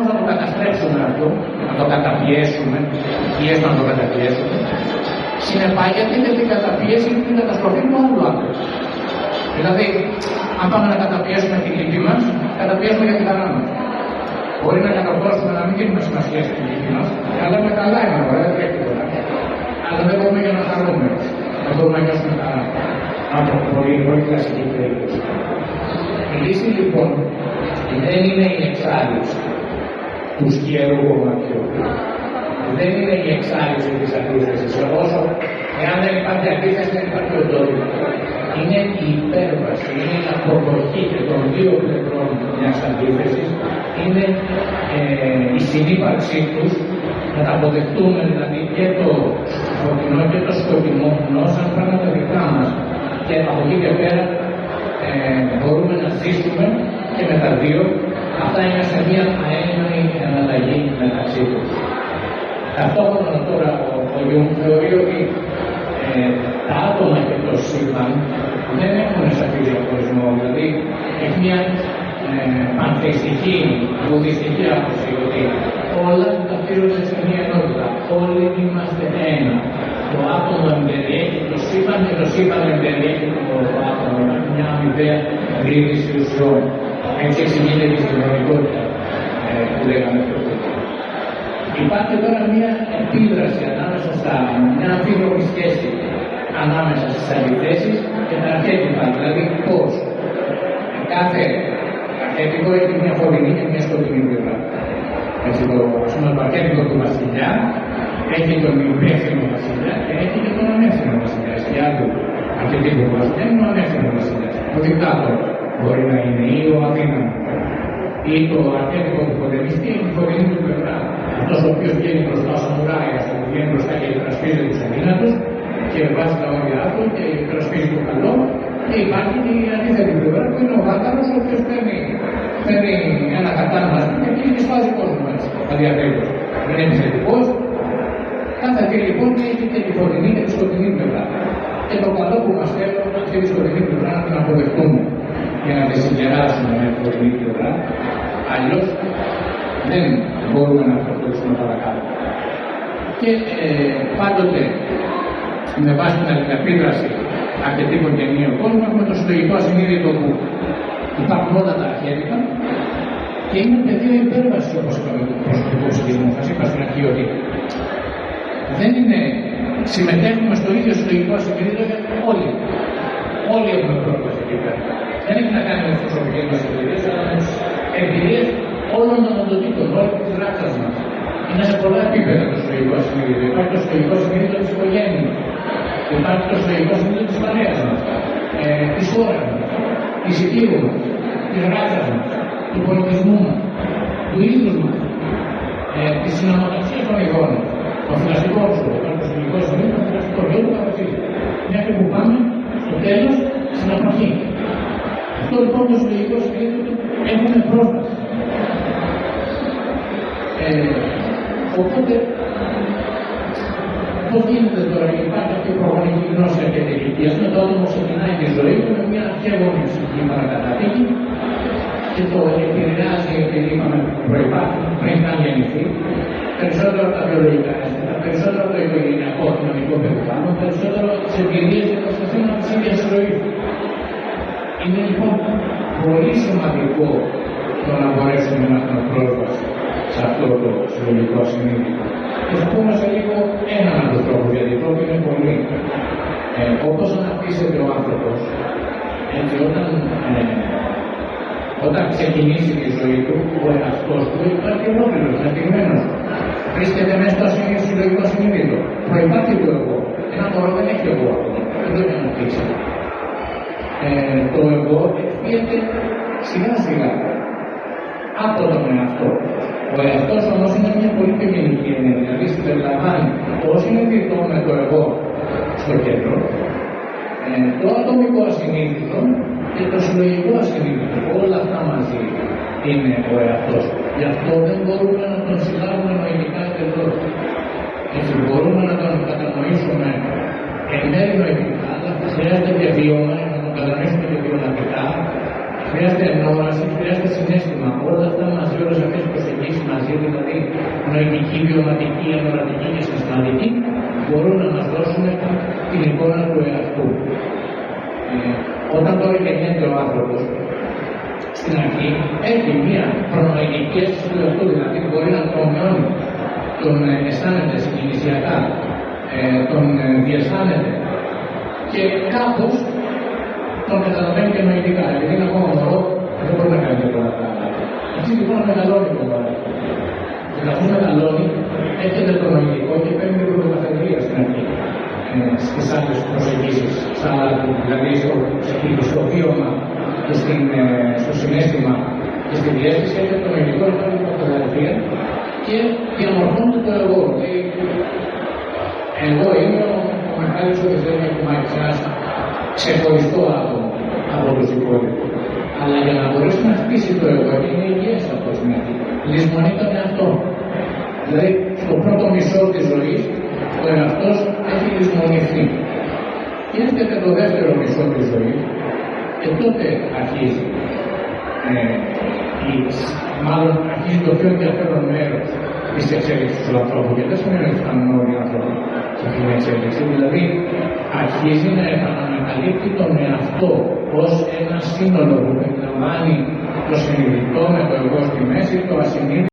να το καταστρέψουμε αυτό, να το καταπιέσουμε, ή έστω να το καταπιέσουμε, συνεπάγεται είτε την καταπίεση είτε την καταστροφή του άλλου άκρου. Δηλαδή, αν πάμε να καταπιέσουμε την λύπη μας, καταπιέσουμε για την χαρά μας. Μπορεί να κατορθώσουμε να μην δίνουμε σημασία στην λύπη μας, αλλά με καλά είναι όλα, δεν τρέχει τίποτα. Αλλά δεν μπορούμε για να χαρούμε. Δεν μπορούμε να νιώσουμε χαρά. Από πολύ κλασική περίπτωση. Η λύση λοιπόν δεν είναι η εξάλληψη του σκιερού κομματιού. Δεν είναι η εξάλληψη της αντίθεσης. Όσο εάν δεν υπάρχει αντίθεση, δεν υπάρχει οντότητα. Είναι η υπέρβαση, είναι η αποδοχή και των δύο πλευρών μιας αντίθεσης. Είναι η συνύπαρξή τους, να τα αποδεχτούμε δηλαδή και το φωτεινό και το σκοτεινό σαν πράγματα δικά μας. Και από εκεί και πέρα μπορούμε να ζήσουμε και με τα δύο. Αυτά είναι σε μια αέναη αναλλαγή μεταξύ τους. Ταυτόχρονα τώρα ο Γιούγκ θεωρεί ότι τα άτομα και το σύμπαν δεν έχουν σαφή διαχωρισμό. Δηλαδή έχει μια πανθεϊστική, βουδιστική άποψη ότι όλα ταυτίζονται σε μια ενότητα. Όλοι είμαστε ένα. Το άτομο εμπεριέχει το σύμπαν και το σύμπαν εμπεριέχει το άτομο. Υπάρχει μια αμοιβαία ρύθμιση ουσιών. Έτσι εξηγείται και στην πραγματικότητα που λέγαμε πιο πριν. Υπάρχει τώρα μια επίδραση ανάμεσα μια αμφίδρομη σχέση ανάμεσα στις αντιθέσεις και τα αρχέτυπα. Δηλαδή πώς κάθε αρχέτυπο έχει μια φωτεινή και μια σκοτεινή πλευρά. Έτσι το αρχέτυπο του βασιλιά έχει τον υπεύθυνο βασιλιά και έχει και τον ανεύθυνο βασιλιά. Η άλλη αρχέτυπο του βασιλιά είναι ο ανεύθυνο βασιλιά. Ο δικτάτορ μπορεί να είναι ή ο αδύναμος. Ή το αρχέτυπο του πολεμιστή είναι η φωτεινή του πλευρά. Αυτός ο οποίος βγαίνει μπροστά ο σαμουράιας, που βγαίνει μπροστά και υπερασπίζει τους αδύνατους και βάζει τα όρια του και υπερασπίζει το καλό. Και υπάρχει και η αντίθετη πλευρά που είναι ο βάταρος, ο οποίος παίρνει ένα κατάνα και κλείνει και σπάζει κόσμο έτσι, αδιατέλους. Δεν είναι επιθετικός. Κάθε τι λοιπόν έχει και τη φωτεινή και τη σκοτεινή πλευρά. Και το καλό που μας θέλει αυτή τη σκοτεινή πλευρά να την αποδεχτούμε για να τη συγκεράσουμε με τη φωτεινή πλευρά. Αλλιώς δεν μπορούμε να προχωρήσουμε παρακάτω. Και πάντοτε με βάση την αλληλεπίδραση αρκετήπων και ενίων κόσμων έχουμε το συλλογικό ασυνείδητο που υπάρχουν όλα τα αρχέτυπα και είναι πεδίο υπέρβαση όπως είπαμε του προσωπικού ψυχισμού. Σας είπα στην αρχή ότι δεν είναι, συμμετέχουμε στο ίδιο συλλογικό ασυνείδητο γιατί όλοι έχουμε πρόσβαση εκεί πέρα. Δεν έχει να κάνει με τις προσωπικές μας εμπειρίες, αλλά με τις εμπειρίες όλων των οντοτήτων, όλη της ράτσας μας. Είναι σε πολλά επίπεδα το συλλογικό ασυνείδητο. Υπάρχει το συλλογικό ασυνείδητο της οικογένειας. Υπάρχει το συλλογικό ασυνείδητο της παρέας μας, της χώρας μας, της υπήρου μας, της ράτσας μας, του πολιτισμού μας, του είδους μας, της συνομοταξίας των ειδών μας, των φυλαστικών σου, το συλλογικό ασυνείδητο, το φυλαστικό και ούτω καθεξής. Μέχρι που πάμε στο τέλος στην αποχή. Αυτό λοιπόν το συλλογικό ασυνείδητο έχουμε πρόσβαση. Οπότε, πώς γίνεται τώρα, υπάρχει αυτή η προγονική γνώση αρκετή ηλικία, με το άτομο ξεκινάει τη ζωή του με μια αρχαίγονη ψυχική παρακαταθήκη και το επηρεάζει, επειδή είπαμε προϋπάρχει, πριν καν γεννηθεί, περισσότερο από τα βιολογικά αίσθητα, περισσότερο από το οικογενειακό κοινωνικό περιβάλλον, περισσότερο από τις εμπειρίες και προστασία της ίδιας ζωής. Είναι λοιπόν πολύ σημαντικό το να μπορέσουμε να έχουμε πρόσβαση σε αυτό το συλλογικό ασυνείδητο. Και θα πούμε σε λίγο έναν από τους τρόπους, γιατί οι τρόποι είναι πολλοί. Όπως αναπτύσσεται ο άνθρωπος, έτσι όταν ξεκινήσει τη ζωή του, ο εαυτός του υπάρχει ολόκληρος, αναπτυγμένος. Βρίσκεται μέσα στο συλλογικό ασυνείδητο. Προϋπάρχει το εγώ. Ένα μωρό δεν έχει εγώ αυτό. Δεν το έχει αναπτύξει. Το εγώ εκφύγεται σιγά σιγά από τον εαυτό. Ο εαυτός όμως είναι μια πολύ πιο γενική ενέργεια, δηλαδή συμπεριλαμβάνει πώς είναι διτό με το εγώ στο κέντρο, το ατομικό ασυνείδητο και το συλλογικό ασυνείδητο. Όλα αυτά μαζί είναι ο εαυτός. Γι' αυτό δεν μπορούμε να τον συλλάβουμε νοητικά εντελώς. Έτσι μπορούμε να τον κατανοήσουμε εν μέρει νοητικά, αλλά χρειάζεται διαβίωμα να τον κατανοήσουμε και βιωματικά. Χρειάζεται ενόραση, χρειάζεται συναίσθημα. Όλα αυτά μαζί, όλες αυτές οι προσεγγίσεις μαζί νοητική, βιωματική, ενωρατική και συναισθηματική, μπορούν να μας δώσουν την εικόνα του εαυτού. Όταν τώρα γεννιέται ο άνθρωπος, στην αρχή έχει μία προνοητική αίσθηση του εαυτού, δηλαδή μπορεί να προμειώνει, τον αισθάνεται συγκινησιακά, τον διαισθάνεται και κάπως τον καταλαβαίνει και νοητικά. Επειδή είναι ακόμα μωρό, δεν μπορεί να κάνει τίποτα. Έτσι λοιπόν μεγαλώνει το μωρό. Και αφού μεγαλώνει, έρχεται το νοητικό και παίρνει την πρωτοκαθεδρία στην αρχή. Στις άλλες προσεγγίσεις, δηλαδή στο βίωμα και στο συναίσθημα και στη διέστηση, έρχεται το νοητικό και παίρνει την πρωτοκαθεδρία και διαμορφώνεται το εγώ. Εγώ είμαι ο Μιχάλης Οδυσσέας του Μαϊκιάς, ξεχωριστό άτομο από τους υπόλοιπους. Αλλά για να μπορέσει να χτίσει το εγώ, είναι υγιές από την αρχή. Λησμονεί τον εαυτό. Δηλαδή, στο πρώτο μισό της ζωής, ο εαυτός έχει λησμονηθεί. Και έρχεται το δεύτερο μισό της ζωής, και τότε αρχίζει. Μάλλον αρχίζει το πιο ενδιαφέρον μέρος της εξέλιξης του ανθρώπου, και δεν σημαίνει ότι φτάνουν όλοι οι άνθρωποι σε αυτήν την εξέλιξη. Δηλαδή, αρχίζει να επανανακαλύπτει τον εαυτό ως ένα σύνολο που περιλαμβάνει το συνειδητό με το εγώ στη μέση, το ασυνείδητο.